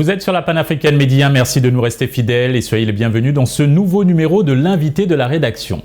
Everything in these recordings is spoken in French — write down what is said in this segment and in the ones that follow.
Vous êtes sur la Panafricaine Média, merci de nous rester fidèles et soyez les bienvenus dans ce nouveau numéro de l'invité de la rédaction.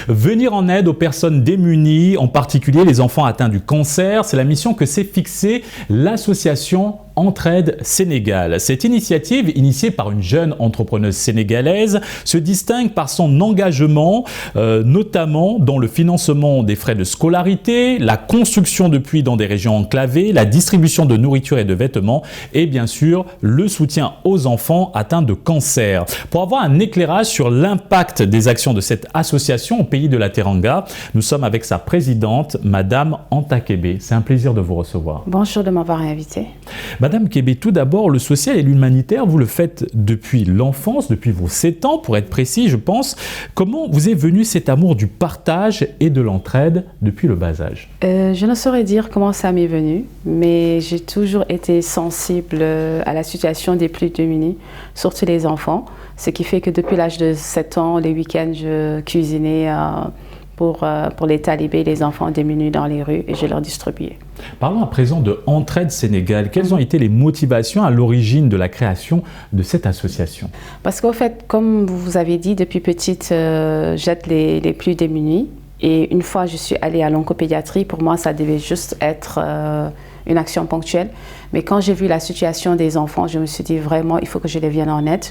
Venir en aide aux personnes démunies, en particulier les enfants atteints du cancer, c'est la mission que s'est fixée l'association Entraide Sénégal. Cette initiative, initiée par une jeune entrepreneuse sénégalaise, se distingue par son engagement, notamment dans le financement des frais de scolarité, la construction de puits dans des régions enclavées, la distribution de nourriture et de vêtements et bien sûr le soutien aux enfants atteints de cancer. Pour avoir un éclairage sur l'impact des actions de cette association au pays de la Teranga, nous sommes avec sa présidente, Madame Anta Kébé. C'est un plaisir de vous recevoir. Bonjour de m'avoir invité. Madame Kébé, tout d'abord, le social et l'humanitaire, vous le faites depuis l'enfance, depuis vos 7 ans, pour être précis, je pense. Comment vous est venu cet amour du partage et de l'entraide depuis le bas âge? Je ne saurais dire comment ça m'est venu, mais j'ai toujours été sensible à la situation des plus démunis, surtout les enfants. Ce qui fait que depuis l'âge de 7 ans, les week-ends, je cuisinais pour les talibés, les enfants démunis dans les rues, et je leur distribuais. Parlons à présent de Entraide Sénégal. Quelles ont été les motivations à l'origine de la création de cette association? Parce qu'au fait, comme vous avez dit, depuis petite, j'aide les plus démunis. Et une fois, je suis allée à l'oncopédiatrie. Pour moi, ça devait juste être une action ponctuelle. Mais quand j'ai vu la situation des enfants, je me suis dit vraiment, il faut que je les vienne en aide.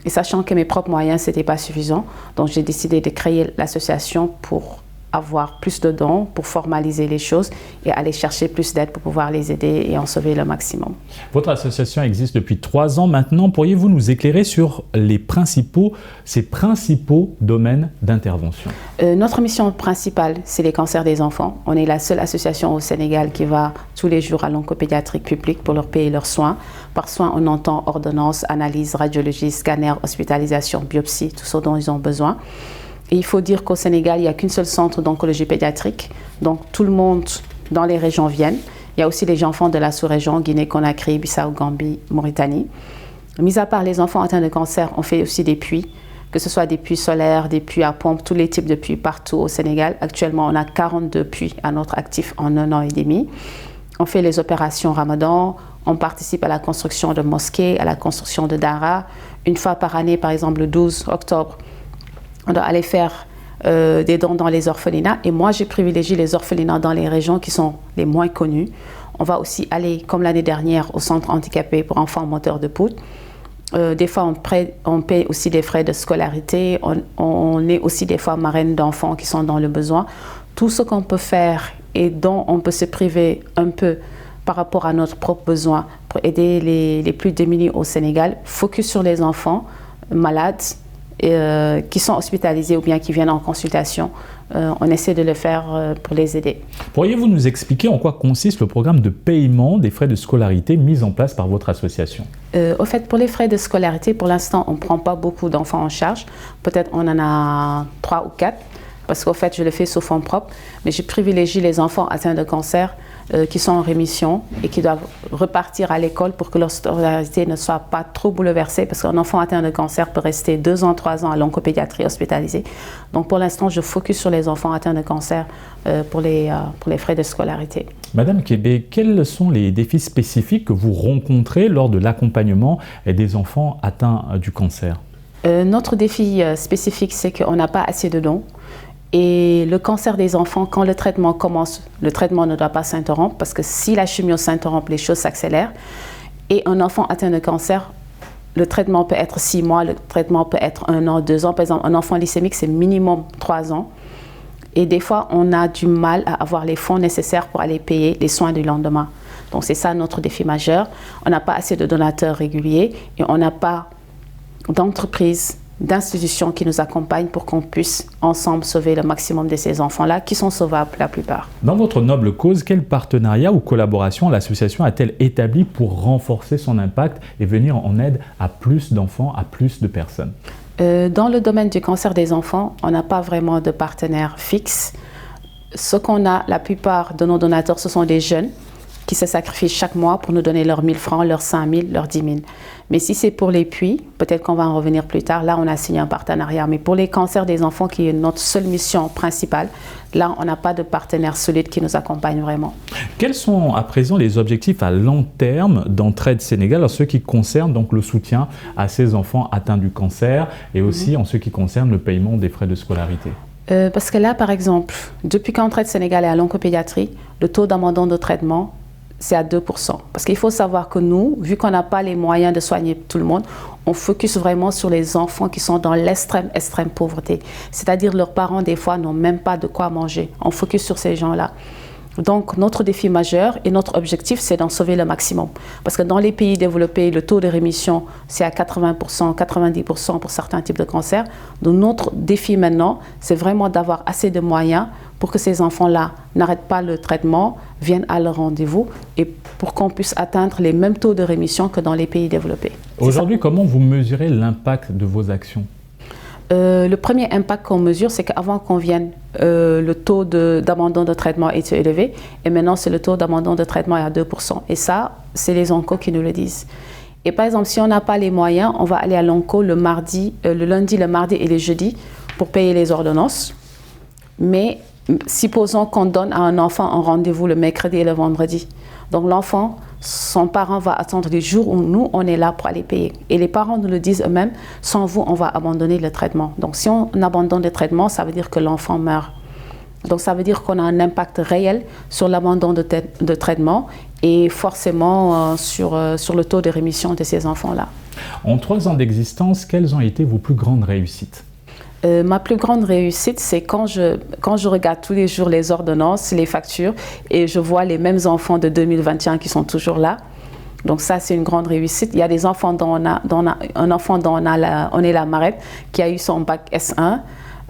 Et sachant que mes propres moyens, ce n'était pas suffisant, donc j'ai décidé de créer l'association pour avoir plus de dons, pour formaliser les choses et aller chercher plus d'aide pour pouvoir les aider et en sauver le maximum. Votre association existe depuis 3 ans maintenant. Pourriez-vous nous éclairer sur ces principaux domaines d'intervention? Notre mission principale, c'est les cancers des enfants. On est la seule association au Sénégal qui va tous les jours à l'oncopédiatrie publique pour leur payer leurs soins. Par soins, on entend ordonnance, analyse, radiologie, scanner, hospitalisation, biopsie, tout ce dont ils ont besoin. Et il faut dire qu'au Sénégal, il n'y a qu'un seul centre d'oncologie pédiatrique. Donc tout le monde dans les régions viennent. Il y a aussi les enfants de la sous-région, Guinée-Conakry, Bissau, Gambie, Mauritanie. Mis à part les enfants atteints de cancer, on fait aussi des puits, que ce soit des puits solaires, des puits à pompe, tous les types de puits partout au Sénégal. Actuellement, on a 42 puits à notre actif en 1 an et demi. On fait les opérations Ramadan, on participe à la construction de mosquées, à la construction de daras. Une fois par année, par exemple le 12 octobre, on doit aller faire des dons dans les orphelinats. Et moi, j'ai privilégié les orphelinats dans les régions qui sont les moins connues. On va aussi aller, comme l'année dernière, au centre handicapé pour enfants moteurs de poutre. Des fois, on paye aussi des frais de scolarité. On est aussi des fois marraine d'enfants qui sont dans le besoin. Tout ce qu'on peut faire et dont on peut se priver un peu par rapport à notre propre besoin pour aider les plus démunis au Sénégal, focus sur les enfants malades, qui sont hospitalisés ou bien qui viennent en consultation, on essaie de le faire pour les aider. Pourriez-vous nous expliquer en quoi consiste le programme de paiement des frais de scolarité mis en place par votre association? Au fait, pour les frais de scolarité, pour l'instant, on ne prend pas beaucoup d'enfants en charge. Peut-être on en a 3 ou 4, parce qu'au fait, je le fais sous fonds propres. Mais je privilégie les enfants atteints de cancer qui sont en rémission et qui doivent repartir à l'école pour que leur scolarité ne soit pas trop bouleversée, parce qu'un enfant atteint de cancer peut rester 2 ans, 3 ans à l'oncopédiatrie hospitalisée. Donc pour l'instant, je focus sur les enfants atteints de cancer pour les frais de scolarité. Madame Kébé, quels sont les défis spécifiques que vous rencontrez lors de l'accompagnement des enfants atteints du cancer? Notre défi spécifique, c'est qu'on n'a pas assez de dons. Et le cancer des enfants, quand le traitement commence, le traitement ne doit pas s'interrompre, parce que si la chimio s'interrompt, les choses s'accélèrent. Et un enfant atteint de cancer, le traitement peut être 6 mois, le traitement peut être 1 an, 2 ans. Par exemple, un enfant lycémique, c'est minimum 3 ans. Et des fois, on a du mal à avoir les fonds nécessaires pour aller payer les soins du lendemain. Donc c'est ça notre défi majeur. On n'a pas assez de donateurs réguliers et on n'a pas d'entreprises, d'institutions qui nous accompagnent pour qu'on puisse ensemble sauver le maximum de ces enfants-là, qui sont sauvables la plupart. Dans votre noble cause, quel partenariat ou collaboration l'association a-t-elle établi pour renforcer son impact et venir en aide à plus d'enfants, à plus de personnes? Dans le domaine du cancer des enfants, on n'a pas vraiment de partenaire fixe. Ce qu'on a, la plupart de nos donateurs, ce sont des jeunes qui se sacrifient chaque mois pour nous donner leurs 1000 francs, leurs 5000, leurs 10 000. Mais si c'est pour les puits, peut-être qu'on va en revenir plus tard, là on a signé un partenariat. Mais pour les cancers des enfants, qui est notre seule mission principale, là on n'a pas de partenaire solide qui nous accompagne vraiment. Quels sont à présent les objectifs à long terme d'Entraide Sénégal en ce qui concerne donc le soutien à ces enfants atteints du cancer et aussi en ce qui concerne le paiement des frais de scolarité? Parce que là, par exemple, depuis qu'Entraide Sénégal est à l'oncopédiatrie, le taux d'abandon de traitement, c'est à 2%. Parce qu'il faut savoir que nous, vu qu'on n'a pas les moyens de soigner tout le monde, on focus vraiment sur les enfants qui sont dans l'extrême pauvreté. C'est-à-dire leurs parents, des fois, n'ont même pas de quoi manger. On focus sur ces gens-là. Donc, notre défi majeur et notre objectif, c'est d'en sauver le maximum. Parce que dans les pays développés, le taux de rémission, c'est à 80%, 90% pour certains types de cancers. Donc, notre défi maintenant, c'est vraiment d'avoir assez de moyens pour que ces enfants-là n'arrêtent pas le traitement, viennent à leur rendez-vous et pour qu'on puisse atteindre les mêmes taux de rémission que dans les pays développés. Aujourd'hui, comment vous mesurez l'impact de vos actions ? Le premier impact qu'on mesure, c'est qu'avant qu'on vienne, le taux d'abandon de traitement était élevé et maintenant, le taux d'abandon de traitement est à 2%. Et ça, c'est les oncos qui nous le disent. Et par exemple, si on n'a pas les moyens, on va aller à l'onco le lundi, le mardi et le jeudi pour payer les ordonnances. Mais supposons qu'on donne à un enfant un rendez-vous le mercredi et le vendredi. Donc l'enfant, son parent va attendre les jours où nous, on est là pour aller payer. Et les parents nous le disent eux-mêmes, sans vous, on va abandonner le traitement. Donc si on abandonne le traitement, ça veut dire que l'enfant meurt. Donc ça veut dire qu'on a un impact réel sur l'abandon de traitement et forcément sur le taux de rémission de ces enfants-là. En 3 ans d'existence, quelles ont été vos plus grandes réussites ? Ma plus grande réussite, c'est quand je regarde tous les jours les ordonnances, les factures, et je vois les mêmes enfants de 2021 qui sont toujours là. Donc ça, c'est une grande réussite. Il y a des enfants dont un enfant dont on est la marraine, qui a eu son bac S1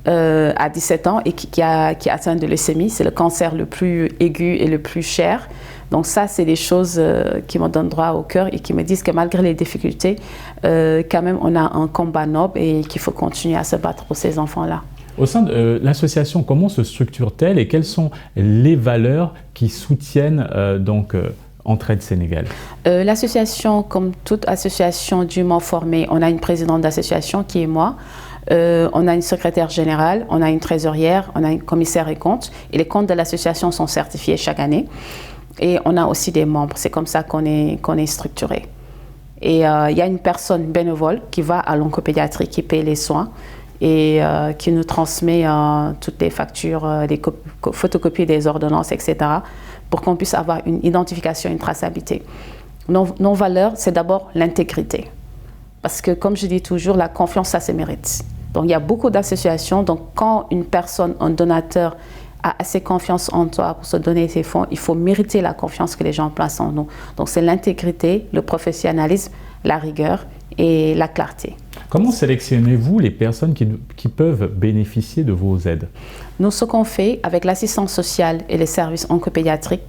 à 17 ans et qui a atteint de leucémie. C'est le cancer le plus aigu et le plus cher. Donc ça, c'est des choses qui me donnent droit au cœur et qui me disent que malgré les difficultés, quand même, on a un combat noble et qu'il faut continuer à se battre pour ces enfants-là. Au sein de l'association, comment se structure-t-elle et quelles sont les valeurs qui soutiennent Entraide Sénégal? L'association, comme toute association dûment formée, on a une présidente d'association qui est moi. On a une secrétaire générale, on a une trésorière, on a un commissaire et comptes. Et les comptes de l'association sont certifiés chaque année. Et on a aussi des membres, c'est comme ça qu'on est structuré. Et il y a une personne bénévole qui va à l'oncopédiatrie, qui paye les soins et qui nous transmet toutes les factures, les photocopies des ordonnances, etc. pour qu'on puisse avoir une identification, une traçabilité. Nos valeurs, c'est d'abord l'intégrité. Parce que comme je dis toujours, la confiance, ça se mérite. Donc il y a beaucoup d'associations, donc quand une personne, un donateur, a assez confiance en toi pour se donner ses fonds, il faut mériter la confiance que les gens placent en nous. Donc c'est l'intégrité, le professionnalisme, la rigueur et la clarté. Comment sélectionnez-vous les personnes qui peuvent bénéficier de vos aides? Nous, ce qu'on fait avec l'assistance sociale et les services oncopédiatriques,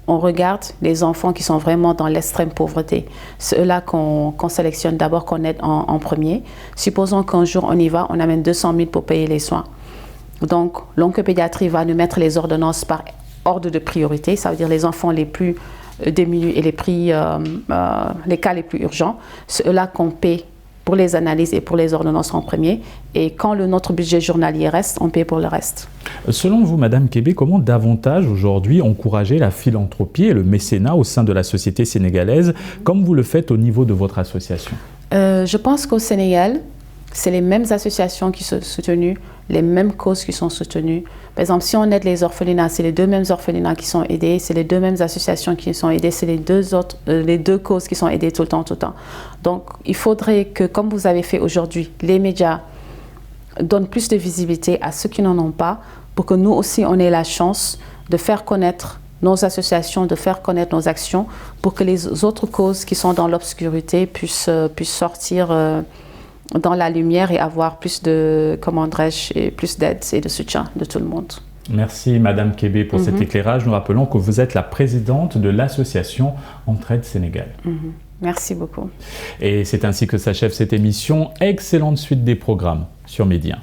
on regarde les enfants qui sont vraiment dans l'extrême pauvreté. Ceux-là qu'on sélectionne d'abord, qu'on aide en premier. Supposons qu'un jour on y va, on amène 200 000 pour payer les soins. Donc, l'oncopédiatrie va nous mettre les ordonnances par ordre de priorité, ça veut dire les enfants les plus démunis et les cas les plus urgents. Ceux-là qu'on paie pour les analyses et pour les ordonnances en premier. Et quand notre budget journalier reste, on paie pour le reste. Selon vous, Madame Kébé, comment davantage aujourd'hui encourager la philanthropie et le mécénat au sein de la société sénégalaise, comme vous le faites au niveau de votre association? Je pense qu'au Sénégal, c'est les mêmes associations qui sont soutenues, les mêmes causes qui sont soutenues. Par exemple, si on aide les orphelinats, c'est les 2 mêmes orphelinats qui sont aidés, c'est les 2 mêmes associations qui sont aidées, c'est les deux causes qui sont aidées tout le temps. Donc, il faudrait que, comme vous avez fait aujourd'hui, les médias donnent plus de visibilité à ceux qui n'en ont pas, pour que nous aussi, on ait la chance de faire connaître nos associations, de faire connaître nos actions, pour que les autres causes qui sont dans l'obscurité puissent sortir dans la lumière et avoir plus de, plus d'aide et de soutien de tout le monde. Merci Madame Kébé pour cet éclairage. Nous rappelons que vous êtes la présidente de l'association Entraide Sénégal. Merci beaucoup. Et c'est ainsi que s'achève cette émission. Excellente suite des programmes sur Média.